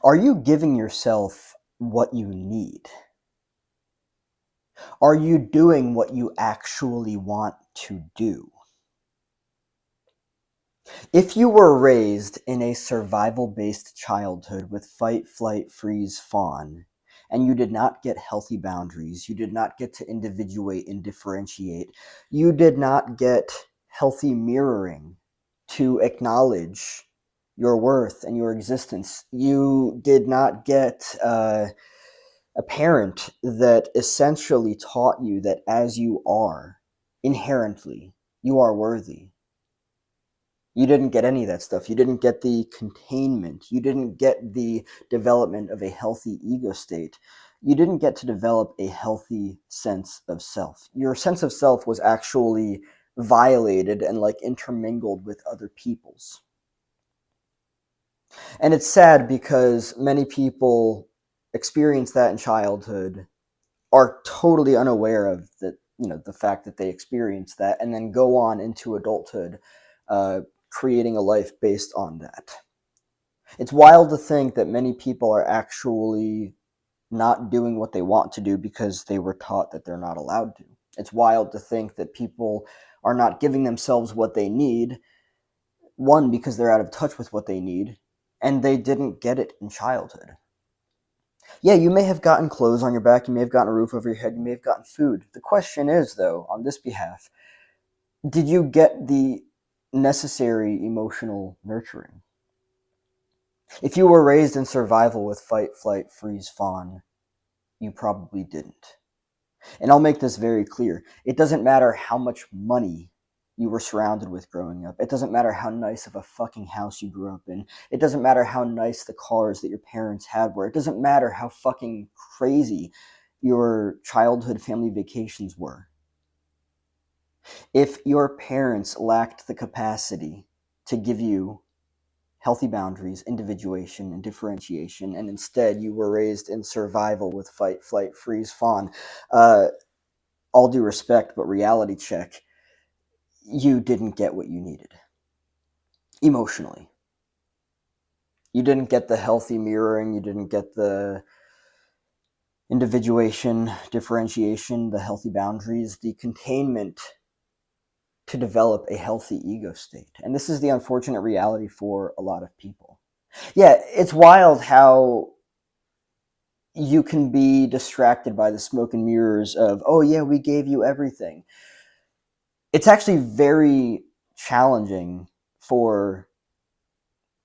Are you giving yourself what you need? Are you doing what you actually want to do? If you were raised in a survival-based childhood with fight, flight, freeze, fawn, and you did not get healthy boundaries, you did not get to individuate and differentiate, you did not get healthy mirroring to acknowledge your worth and your existence, you did not get a parent that essentially taught you that as you are, inherently, you are worthy. You didn't get any of that stuff. You didn't get the containment. You didn't get the development of a healthy ego state. You didn't get to develop a healthy sense of self. Your sense of self was actually violated and like intermingled with other people's. And it's sad because many people experience that in childhood, are totally unaware of the fact that they experienced that, and then go on into adulthood, creating a life based on that. It's wild to think that many people are actually not doing what they want to do because they were taught that they're not allowed to. It's wild to think that people are not giving themselves what they need, one, because they're out of touch with what they need, and they didn't get it in childhood. Yeah, you may have gotten clothes on your back, you may have gotten a roof over your head, you may have gotten food. The question is, though, on this behalf, did you get the necessary emotional nurturing? If you were raised in survival with fight, flight, freeze, fawn, you probably didn't. And I'll make this very clear. It doesn't matter how much money you were surrounded with growing up. It doesn't matter how nice of a fucking house you grew up in. It doesn't matter how nice the cars that your parents had were. It doesn't matter how fucking crazy your childhood family vacations were. If your parents lacked the capacity to give you healthy boundaries, individuation, and differentiation, and instead you were raised in survival with fight, flight, freeze, fawn, all due respect, but reality check, you didn't get what you needed emotionally. You didn't get the healthy mirroring, you didn't get the individuation, differentiation, the healthy boundaries, the containment to develop a healthy ego state. And this is the unfortunate reality for a lot of people. Yeah, it's wild how you can be distracted by the smoke and mirrors of, oh yeah, we gave you everything. It's actually very challenging for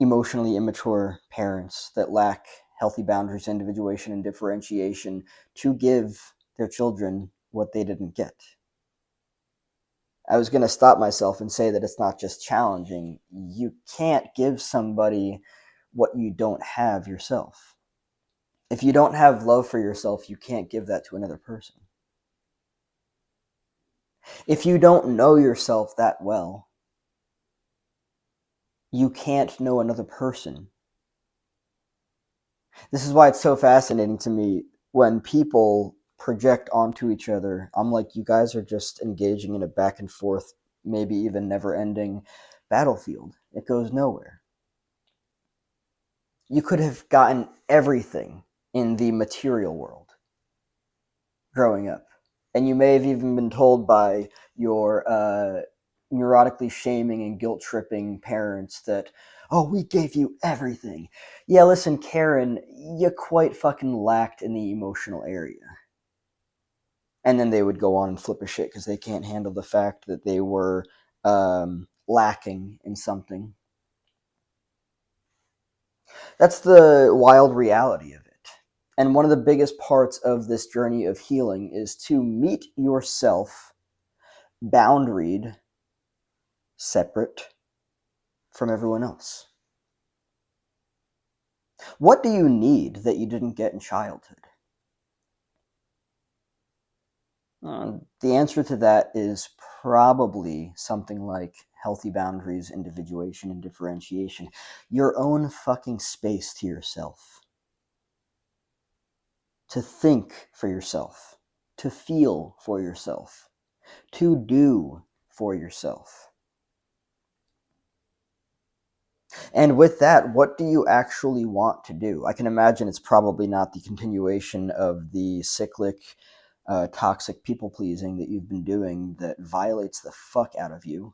emotionally immature parents that lack healthy boundaries, individuation, and differentiation to give their children what they didn't get. I was going to stop myself and say that it's not just challenging. You can't give somebody what you don't have yourself. If you don't have love for yourself, you can't give that to another person. If you don't know yourself that well, you can't know another person. This is why it's so fascinating to me when people project onto each other. I'm like, you guys are just engaging in a back and forth, maybe even never ending battlefield. It goes nowhere. You could have gotten everything in the material world growing up. And you may have even been told by your neurotically shaming and guilt tripping parents that, oh, we gave you everything. Yeah, listen, Karen, you quite fucking lacked in the emotional area. And then they would go on and flip a shit because they can't handle the fact that they were lacking in something. That's the wild reality of it. And one of the biggest parts of this journey of healing is to meet yourself boundaried, separate from everyone else. What do you need that you didn't get in childhood? The answer to that is probably something like healthy boundaries, individuation, and differentiation. Your own fucking space to yourself. To think for yourself. To feel for yourself. To do for yourself. And with that, what do you actually want to do? I can imagine it's probably not the continuation of the cyclic, toxic people pleasing that you've been doing that violates the fuck out of you.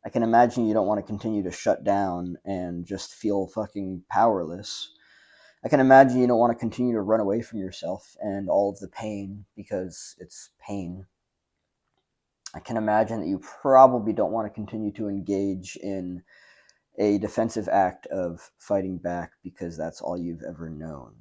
I can imagine you don't want to continue to shut down and just feel fucking powerless. I can imagine you don't want to continue to run away from yourself and all of the pain because it's pain. I can imagine that you probably don't want to continue to engage in a defensive act of fighting back because that's all you've ever known.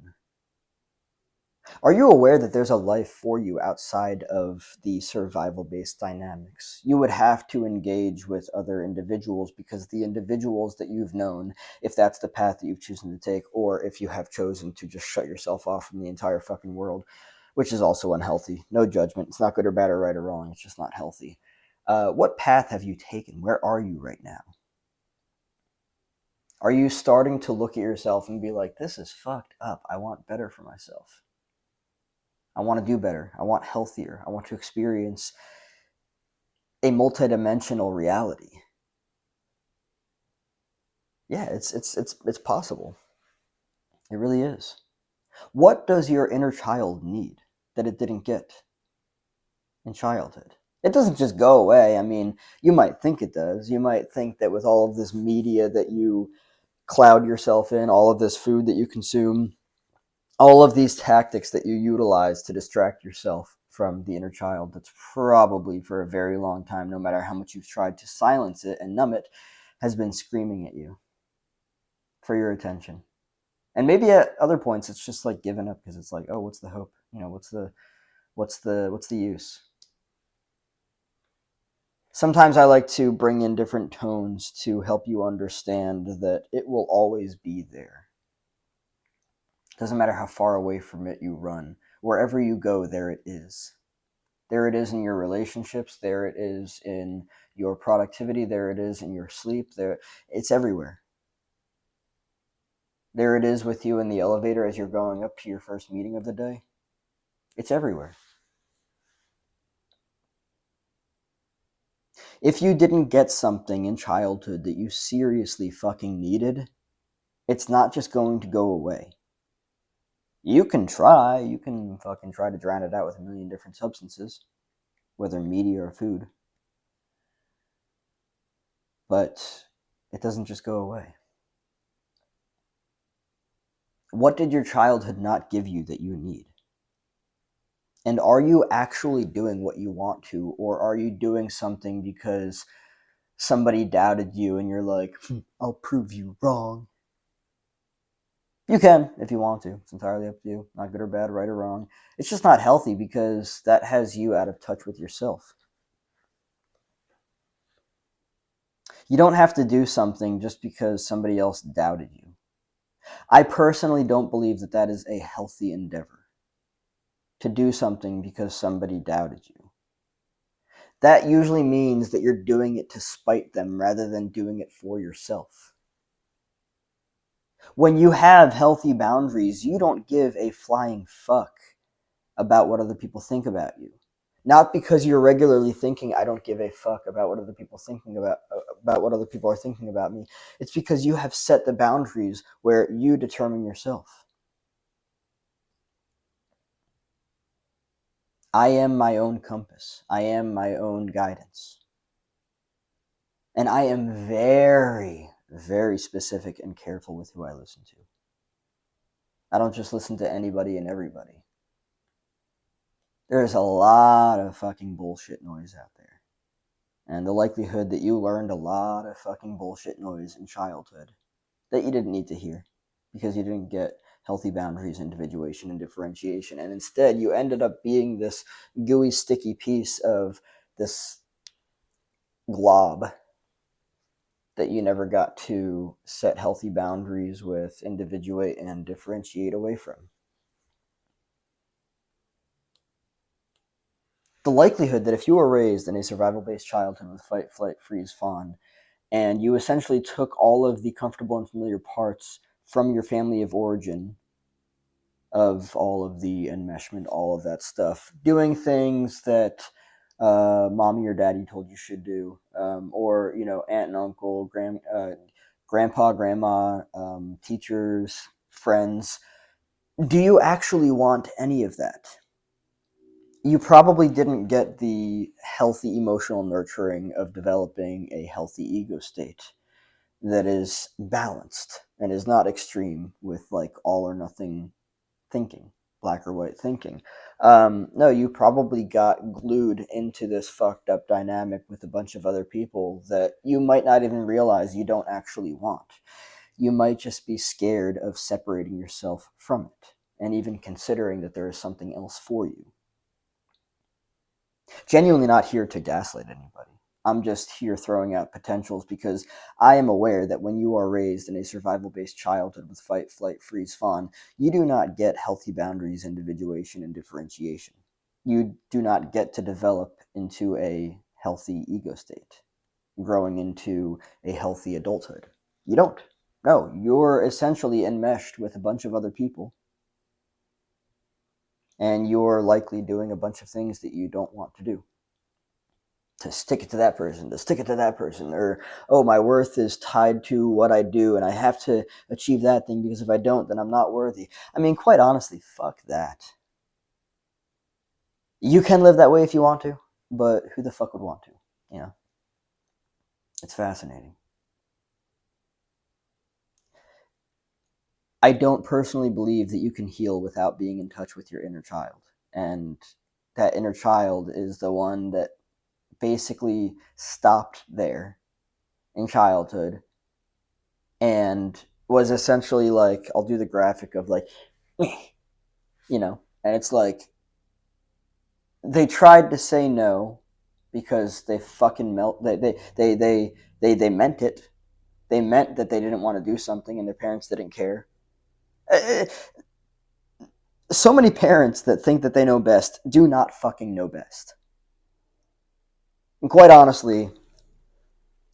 Are you aware that there's a life for you outside of the survival based dynamics? You would have to engage with other individuals because the individuals that you've known, if that's the path that you've chosen to take, or if you have chosen to just shut yourself off from the entire fucking world, which is also unhealthy. No judgment. It's not good or bad or right or wrong. It's just not healthy. What path have you taken? Where are you right now? Are you starting to look at yourself and be like, this is fucked up. I want better for myself. I want to do better. I want healthier. I want to experience a multidimensional reality. Yeah, it's possible. It really is. What does your inner child need that it didn't get in childhood? It doesn't just go away. I mean, you might think it does. You might think that with all of this media that you cloud yourself in, all of this food that you consume, all of these tactics that you utilize to distract yourself from the inner child that's probably for a very long time, no matter how much you've tried to silence it and numb it, has been screaming at you for your attention. And maybe at other points it's just like giving up because it's like, oh, what's the hope? You know, what's the use? Sometimes I like to bring in different tones to help you understand that it will always be there. Doesn't matter how far away from it you run. Wherever you go, there it is. There it is in your relationships. There it is in your productivity. There it is in your sleep. It's everywhere. There it is with you in the elevator as you're going up to your first meeting of the day. It's everywhere. If you didn't get something in childhood that you seriously fucking needed, it's not just going to go away. You can try. You can fucking try to drown it out with a million different substances, whether media or food. But it doesn't just go away. What did your childhood not give you that you need? And are you actually doing what you want to, or are you doing something because somebody doubted you and you're like, I'll prove you wrong? You can if you want to. It's entirely up to you. Not good or bad, right or wrong. It's just not healthy because that has you out of touch with yourself. You don't have to do something just because somebody else doubted you. I personally don't believe that that is a healthy endeavor. To do something because somebody doubted you. That usually means that you're doing it to spite them rather than doing it for yourself. When you have healthy boundaries, you don't give a flying fuck about what other people think about you. Not because you're regularly thinking, I don't give a fuck about what other people thinking about what other people are thinking about me. It's because you have set the boundaries where you determine yourself. I am my own compass. I am my own guidance. And I am very, very specific and careful with who I listen to. I don't just listen to anybody and everybody. There's a lot of fucking bullshit noise out there. And the likelihood that you learned a lot of fucking bullshit noise in childhood that you didn't need to hear because you didn't get healthy boundaries, individuation, and differentiation. And instead, you ended up being this gooey, sticky piece of this glob that you never got to set healthy boundaries with, individuate, and differentiate away from. The likelihood that if you were raised in a survival-based childhood with fight, flight, freeze, fawn, and you essentially took all of the comfortable and familiar parts from your family of origin, of all of the enmeshment, all of that stuff, doing things that mommy or daddy told you should do, or aunt and uncle, grandpa, grandma, teachers, friends. Do you actually want any of that? You probably didn't get the healthy emotional nurturing of developing a healthy ego state that is balanced and is not extreme with like all or nothing thinking, black or white thinking. No, you probably got glued into this fucked up dynamic with a bunch of other people that you might not even realize you don't actually want. You might just be scared of separating yourself from it and even considering that there is something else for you. Genuinely not here to gaslight anybody. I'm just here throwing out potentials because I am aware that when you are raised in a survival based childhood with fight, flight, freeze, fawn, you do not get healthy boundaries, individuation, and differentiation. You do not get to develop into a healthy ego state, growing into a healthy adulthood. You don't. No, you're essentially enmeshed with a bunch of other people, and you're likely doing a bunch of things that you don't want to do. To stick it to that person, to stick it to that person, or, oh, my worth is tied to what I do and I have to achieve that thing because if I don't, then I'm not worthy. I mean, quite honestly, fuck that. You can live that way if you want to, but who the fuck would want to? You know? It's fascinating. I don't personally believe that you can heal without being in touch with your inner child. And that inner child is the one that basically stopped there in childhood and was essentially like, I'll do the graphic of like, you know, and it's like they tried to say no because they fucking they meant it. They meant that they didn't want to do something and their parents didn't care. So many parents that think that they know best do not fucking know best. And quite honestly,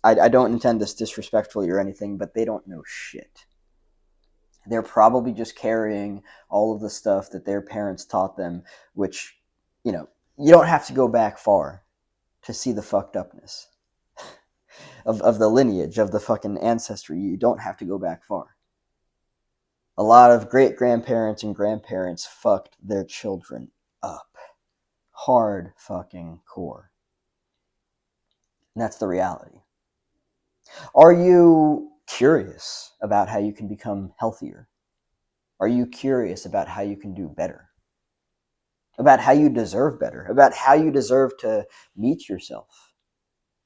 I don't intend this disrespectfully or anything, but they don't know shit. They're probably just carrying all of the stuff that their parents taught them, which, you know, you don't have to go back far to see the fucked upness of the lineage, of the fucking ancestry. You don't have to go back far. A lot of great grandparents and grandparents fucked their children up. Hard fucking core. And that's the reality. Are you curious about how you can become healthier? Are you curious about how you can do better? About how you deserve better? About how you deserve to meet yourself?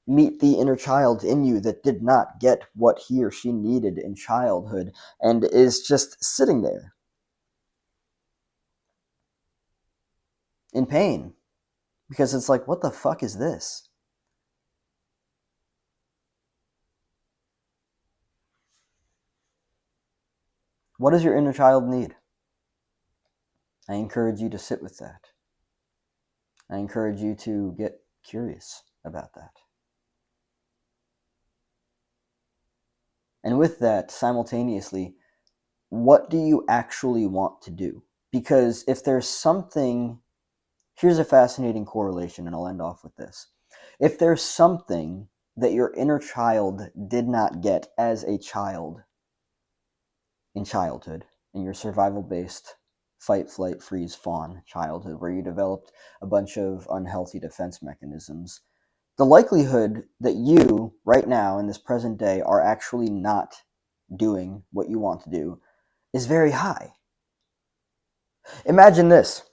Meet the inner child in you that did not get what he or she needed in childhood and is just sitting there in pain because it's like, what the fuck is this? What does your inner child need? I encourage you to sit with that. I encourage you to get curious about that. And with that, simultaneously, what do you actually want to do? Because if there's something, here's a fascinating correlation, and I'll end off with this. If there's something that your inner child did not get as a child in childhood, in your survival-based fight, flight, freeze, fawn childhood, where you developed a bunch of unhealthy defense mechanisms, the likelihood that you, right now, in this present day, are actually not doing what you want to do is very high. Imagine this.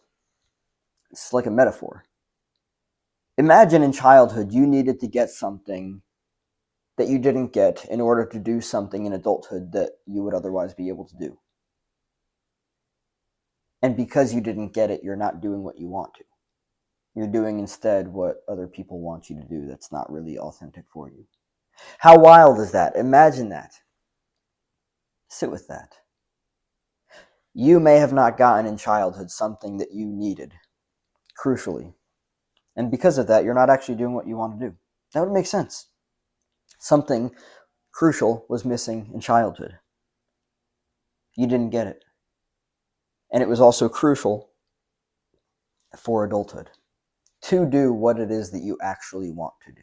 It's like a metaphor. Imagine in childhood you needed to get something that you didn't get in order to do something in adulthood that you would otherwise be able to do. And because you didn't get it, you're not doing what you want to. You're doing instead what other people want you to do that's not really authentic for you. How wild is that? Imagine that. Sit with that. You may have not gotten in childhood something that you needed, crucially. And because of that, you're not actually doing what you want to do. That would make sense. Something crucial was missing in childhood. You didn't get it. And it was also crucial for adulthood to do what it is that you actually want to do.